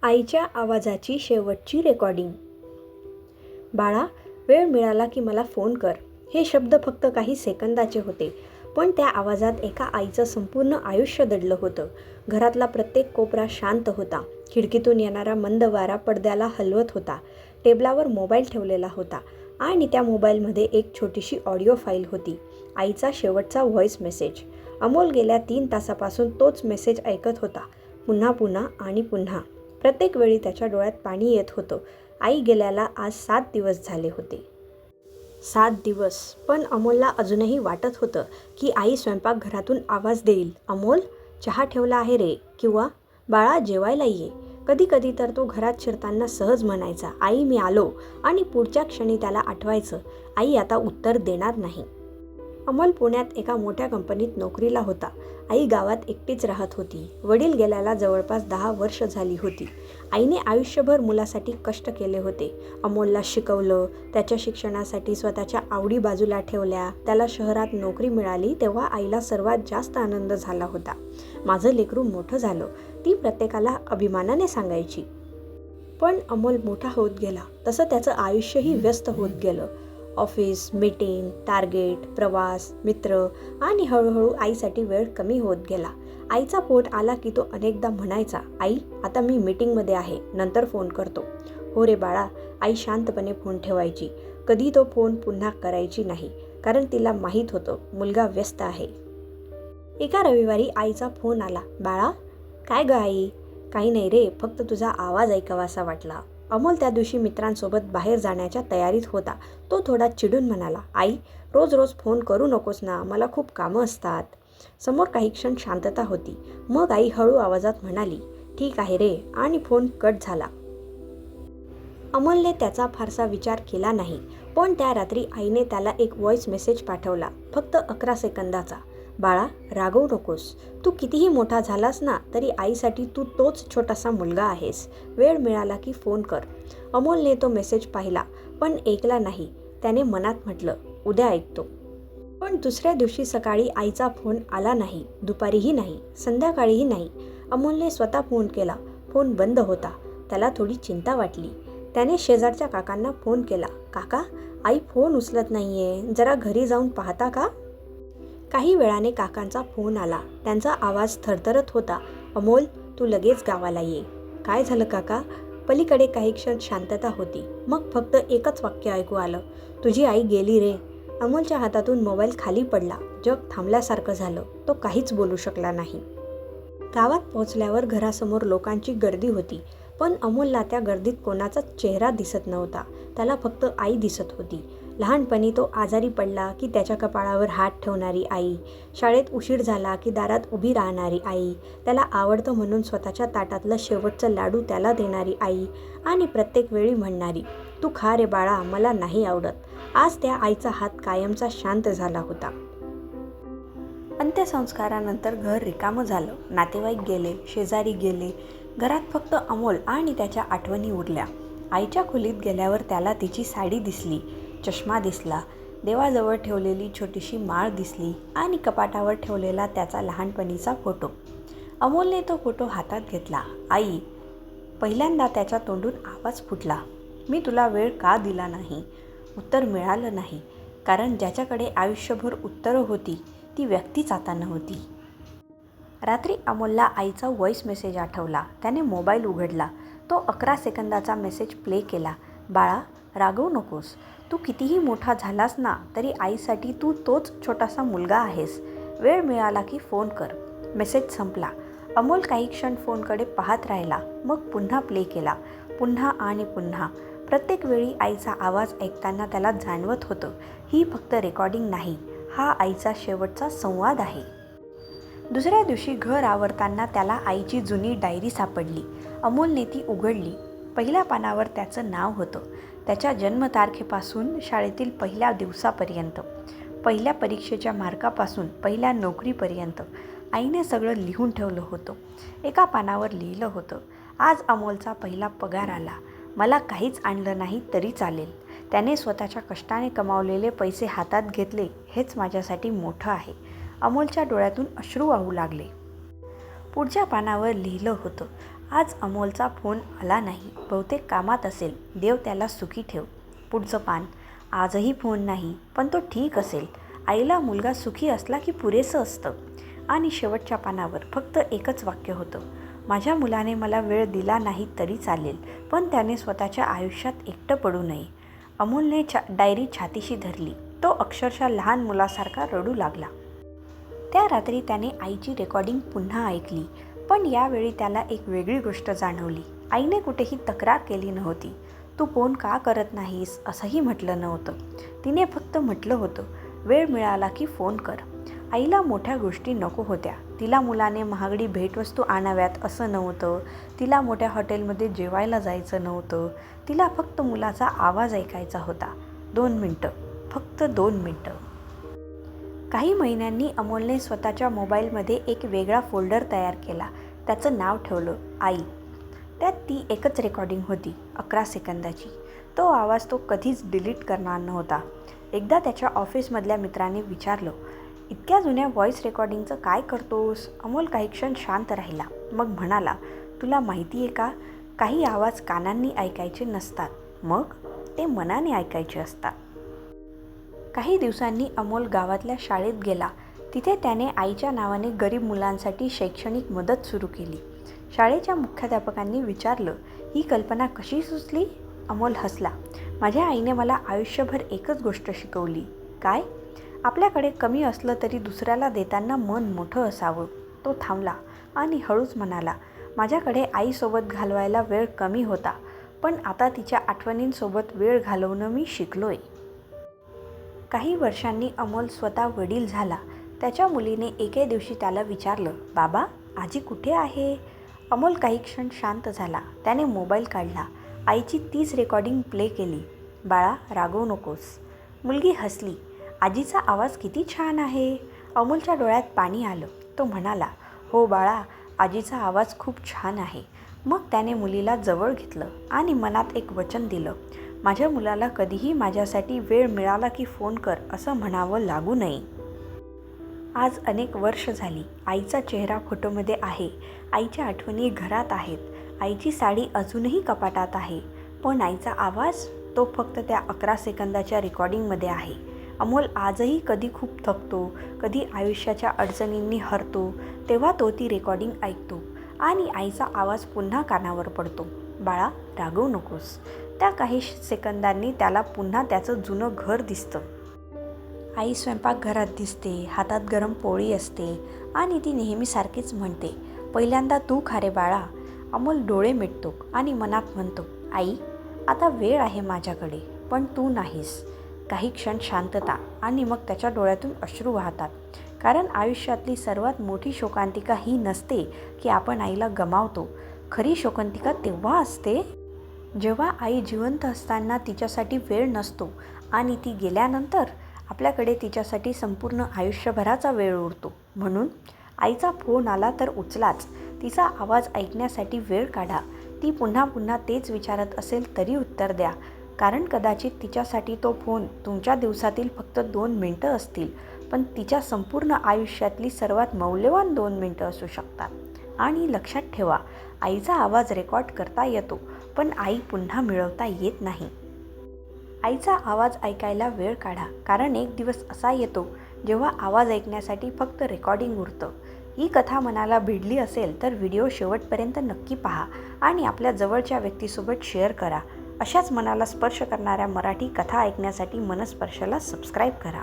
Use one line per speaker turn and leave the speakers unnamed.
आईच्या आवाजाची शेवटची रेकॉर्डिंग. बाळा, वेळ मिळाला की मला फोन कर. हे शब्द फक्त काही सेकंदाचे होते, पण त्या आवाजात एका आईचं संपूर्ण आयुष्य दडलं होतं. घरातला प्रत्येक कोपरा शांत होता. खिडकीतून येणारा मंद वारा पडद्याला हलवत होता. टेबलावर मोबाईल ठेवलेला होता आणि त्या मोबाईलमध्ये एक छोटीशी ऑडिओ फाईल होती. आईचा शेवटचा व्हॉईस मेसेज. अमोल गेल्या 3 तासापासून तोच मेसेज ऐकत होता, पुन्हा पुन्हा आणि पुन्हा. प्रत्येक वेळी त्याच्या डोळ्यात पाणी येत होतं. आई गेल्याला आज 7 दिवस झाले होते. 7 दिवस. पण अमोलला अजूनही वाटत होतं की आई स्वयंपाकघरातून आवाज देईल, अमोल, चहा ठेवला आहे रे, किंवा बाळा जेवायला ये. कधी कधी तर तो घरात शिरताना सहज म्हणायचा, आई मी आलो, आणि पुढच्या क्षणी त्याला आठवायचं, आई आता उत्तर देणार नाही. अमोल पुण्यात एका मोठ्या कंपनीत नोकरीला होता. आई गावात एकटीच राहत होती. वडील गेल्याला जवळपास 10 वर्ष झाली होती. आईने आयुष्यभर मुलासाठी कष्ट केले होते. अमोलला शिकवलं, त्याच्या शिक्षणासाठी स्वतःच्या आवडी बाजूला ठेवल्या. त्याला शहरात नोकरी मिळाली तेव्हा आईला सर्वात जास्त आनंद झाला होता. माझं लेकरू मोठं झालं, ती प्रत्येकाला अभिमानाने सांगायची. पण अमोल मोठा होत गेला तसं त्याचं आयुष्यही व्यस्त होत गेलं. ऑफिस, मीटिंग, टार्गेट, प्रवास, मित्र, आणि हळूहळू आईसाठी वेळ कमी होत गेला. आईचा फोन आला की तो अनेकदा म्हणायचा, आई आता मी मीटिंगमध्ये आहे, नंतर फोन करतो. हो रे बाळा, आई शांतपणे फोन ठेवायची. कधी तो फोन पुन्हा करायची नाही, कारण तिला माहीत होतं मुलगा व्यस्त आहे. एका रविवारी आईचा फोन आला, बाळा, काय ग आई? काही नाही रे, फक्त तुझा आवाज ऐकावासा वाटला. अमोल त्या दिवशी मित्रांसोबत बाहेर जाण्याच्या तयारीत होता. तो थोडा चिडून म्हणाला, आई, रोज रोज फोन करू नकोस ना, मला खूप कामं असतात. समोर काही क्षण शांतता होती. मग आई हळू आवाजात म्हणाली, ठीक आहे रे, आणि फोन कट झाला. अमोलने त्याचा फारसा विचार केला नाही. पण त्या रात्री आईने त्याला एक व्हॉईस मेसेज पाठवला, फक्त 11 सेकंदाचा. बाळा, रागवू नकोस. तू कितीही मोठा झालास ना, तरी आईसाठी तू तोच छोटासा मुलगा आहेस. वेळ मिळाला की फोन कर. अमोलने तो मेसेज पाहिला, पण ऐकला नाही. त्याने मनात म्हटलं, उद्या ऐकतो. पण दुसऱ्या दिवशी सकाळी आईचा फोन आला नाही. दुपारीही नाही, संध्याकाळीही नाही. अमोलने स्वतः फोन केला. फोन बंद होता. त्याला थोडी चिंता वाटली. त्याने शेजारच्या काकांना फोन केला, काका, आई फोन उचलत नाहीये, जरा घरी जाऊन पाहता का? काही वेळाने काकांचा फोन आला. त्यांचा आवाज थरथरत होता, अमोल, तू लगेच गावाला ये. काय झालं काका? पलीकडे काही क्षण शांतता होती. मग फक्त एकच वाक्य ऐकू आलं, तुझी आई गेली रे. अमोलच्या हातातून मोबाईल खाली पडला. जग थांबल्यासारखं झालं. तो काहीच बोलू शकला नाही. गावात पोहोचल्यावर घरासमोर लोकांची गर्दी होती, पण अमोलला त्या गर्दीत कोणाचाच चेहरा दिसत नव्हता. त्याला फक्त आई दिसत होती. लहानपणी तो आजारी पडला की त्याच्या कपाळावर हात ठेवणारी आई, शाळेत उशीर झाला की दारात उभी राहणारी आई, त्याला आवडतं म्हणून स्वतःच्या ताटातलं शेवटचं लाडू त्याला देणारी आई, आणि प्रत्येक वेळी म्हणणारी, तू खा रे बाळा, मला नाही आवडत. आज त्या आईचा हात कायमचा शांत झाला होता. अंत्यसंस्कारानंतर घर रिकामं झालं. नातेवाईक गेले, शेजारी गेले. घरात फक्त अमोल आणि त्याच्या आठवणी उरल्या. आईच्या खोलीत गेल्यावर त्याला तिची साडी दिसली, चष्मा दिसला, देवाजवळ ठेवलेली छोटीशी माळ दिसली, आणि कपाटावर ठेवलेला त्याचा लहानपणीचा फोटो. अमोलने तो फोटो हातात घेतला. आई, पहिल्यांदा त्याच्या तोंडून आवाज फुटला, मी तुला वेळ का दिला नाही? उत्तर मिळालं नाही, कारण ज्याच्याकडे आयुष्यभर उत्तरं होती ती व्यक्तीच आता नव्हती. रात्री अमोलला आईचा व्हॉईस मेसेज आठवला. त्याने मोबाईल उघडला. तो 11 सेकंदाचा मेसेज प्ले केला, बाळा, रागवू नकोस. तू कितीही मोठा झालास ना, तरी आईसाठी तू तोच छोटासा मुलगा आहेस. वेळ मिळाला की फोन कर. मेसेज संपला. अमोल काही क्षण फोनकडे पाहत राहिला. मग पुन्हा प्ले केला. पुन्हा आणि पुन्हा. प्रत्येक वेळी आईचा आवाज ऐकताना त्याला जाणवत होतं, ही फक्त रेकॉर्डिंग नाही, हा आईचा शेवटचा संवाद आहे. दुसऱ्या दिवशी घर आवरताना त्याला आईची जुनी डायरी सापडली. अमोलने ती उघडली. पहिल्या पानावर त्याचं नाव होतं. त्याच्या जन्मतारखेपासून शाळेतील पहिल्या दिवसापर्यंत, पहिल्या परीक्षेच्या मार्कापासून पहिल्या नोकरीपर्यंत आईने सगळं लिहून ठेवलं होतं. एका पानावर लिहिलं होतं, आज अमोलचा पहिला पगार आला. मला काहीच आणलं नाही तरी चालेल. त्याने स्वतःच्या कष्टाने कमावलेले पैसे हातात घेतले, हेच माझ्यासाठी मोठं आहे. अमोलच्या डोळ्यातून अश्रू वाहू लागले. पुढच्या पानावर लिहिलं होतं, आज अमोलचा फोन आला नाही. बहुतेक कामात असेल. देव त्याला सुखी ठेव. पुढचं पान. आजही फोन नाही, पण तो ठीक असेल. आईला मुलगा सुखी असला की पुरेसं असतं. आणि शेवटच्या पानावर फक्त एकच वाक्य होतं. माझ्या मुलाने मला वेळ दिला नाही तरी चालेल, पण त्याने स्वतःच्या आयुष्यात एकटं पडू नये. अमोलने डायरी छातीशी धरली. तो अक्षरशः लहान मुलासारखा रडू लागला. त्या रात्री त्याने आईची रेकॉर्डिंग पुन्हा ऐकली, पण यावेळी त्याला एक वेगळी गोष्ट जाणवली. आईने कुठेही तक्रार केली नव्हती. तू फोन का करत नाहीस असंही म्हटलं नव्हतं. तिने फक्त म्हटलं होतं, वेळ मिळाला की फोन कर. आईला मोठ्या गोष्टी नको होत्या. तिला मुलाने महागडी भेटवस्तू आणाव्यात असं नव्हतं. तिला मोठ्या हॉटेलमध्ये जेवायला जायचं नव्हतं. तिला फक्त मुलाचा आवाज ऐकायचा होता. 2 मिनटं, फक्त 2 मिनटं. काही महिन्यांनी अमोलने स्वतःच्या मोबाईलमध्ये एक वेगळा फोल्डर तयार केला. त्याचं नाव ठेवलं आई. त्यात ती एकच रेकॉर्डिंग होती, 11 सेकंदाची. तो आवाज तो कधीच डिलीट करणार नव्हता. एकदा त्याच्या ऑफिसमधल्या मित्राने विचारलं, इतक्या जुन्या व्हॉईस रेकॉर्डिंगचं काय करतोस? अमोल काही क्षण शांत राहिला. मग म्हणाला, तुला माहिती आहे का, काही आवाज कानांनी ऐकायचे नसतात, मग ते मनाने ऐकायचे असतात. काही दिवसांनी अमोल गावातल्या शाळेत गेला. तिथे त्याने आईच्या नावाने गरीब मुलांसाठी शैक्षणिक मदत सुरू केली. शाळेच्या मुख्याध्यापकांनी विचारलं, ही कल्पना कशी सुचली? अमोल हसला. माझ्या आईने मला आयुष्यभर एकच गोष्ट शिकवली. काय? आपल्याकडे कमी असलं तरी दुसऱ्याला देताना मन मोठं असावं. तो थांबला आणि हळूच म्हणाला, माझ्याकडे आईसोबत घालवायला वेळ कमी होता, पण आता तिच्या आठवणींसोबत वेळ घालवणं मी शिकलोय. काही वर्षांनी अमोल स्वतः वडील झाला. त्याच्या मुलीने एके दिवशी त्याला विचारलं, बाबा, आजी कुठे आहे? अमोल काही क्षण शांत झाला. त्याने मोबाईल काढला. आईची तीच रेकॉर्डिंग प्ले केली. बाळा, रागवू नकोस. मुलगी हसली. आजीचा आवाज किती छान आहे. अमोलच्या डोळ्यात पाणी आलं. तो म्हणाला, हो बाळा, आजीचा आवाज खूप छान आहे. मग त्याने मुलीला जवळ घेतलं आणि मनात एक वचन दिलं, माझ्या मुलाला कधीही माझ्यासाठी वेळ मिळाला की फोन कर असं म्हणावं लागू नये. आज अनेक वर्ष झाली. आईचा चेहरा फोटोमध्ये आहे. आईच्या आठवणी घरात आहेत. आईची साडी अजूनही कपाटात आहे. पण आईचा आवाज, तो फक्त त्या 11 सेकंदाच्या रेकॉर्डिंगमध्ये आहे. अमोल आजही कधी खूप थकतो, कधी आयुष्याच्या अडचणींनी हरतो, तेव्हा तो ती रेकॉर्डिंग ऐकतो आणि आईचा आवाज पुन्हा कानावर पडतो. बाळा, रागवू नकोस. त्या काही सेकंदांनी त्याला पुन्हा त्याचं जुनं घर दिसतं. आई स्वयंपाकघरात दिसते. हातात गरम पोळी असते आणि ती नेहमीसारखीच म्हणते, पहिल्यांदा तू खा रे बाळा. अमोल डोळे मिटतो आणि मनात म्हणतो, आई, आता वेळ आहे माझ्याकडे, पण तू नाहीस. काही क्षण शांतता आणि मग त्याच्या डोळ्यातून अश्रू वाहतात. कारण आयुष्यातली सर्वात मोठी शोकांतिका ही नसते की आपण आईला गमावतो. खरी शोकांतिका तेव्हा असते जेव्हा आई जिवंत असताना तिच्यासाठी वेळ नसतो आणि ती गेल्यानंतर आपल्याकडे तिच्यासाठी संपूर्ण आयुष्यभराचा वेळ उरतो. म्हणून आईचा फोन आला तर उचलाच. तिचा आवाज ऐकण्यासाठी वेळ काढा. ती पुन्हा पुन्हा तेच विचारत असेल तरी उत्तर द्या. कारण कदाचित तिच्यासाठी तो फोन तुमच्या दिवसातील फक्त 2 मिनटं असतील, पण तिच्या संपूर्ण आयुष्यातली सर्वात मौल्यवान 2 मिनटं असू शकतात. आणि लक्षात ठेवा, आईचा आवाज रेकॉर्ड करता येतो, पण आई पुन्हा मिळवता येत नाही. आईचा आवाज ऐकायला वेळ काढा, कारण एक दिवस असा येतो जेव्हा आवाज ऐकण्यासाठी फक्त रेकॉर्डिंग उरतं. ही कथा मनाला भिडली असेल तर व्हिडिओ शेवटपर्यंत नक्की पहा आणि आपल्या जवळच्या व्यक्तीसोबत शेअर करा. अशाच मनाला स्पर्श करणाऱ्या मराठी कथा ऐकण्यासाठी मनस्पर्शला सबस्क्राईब करा.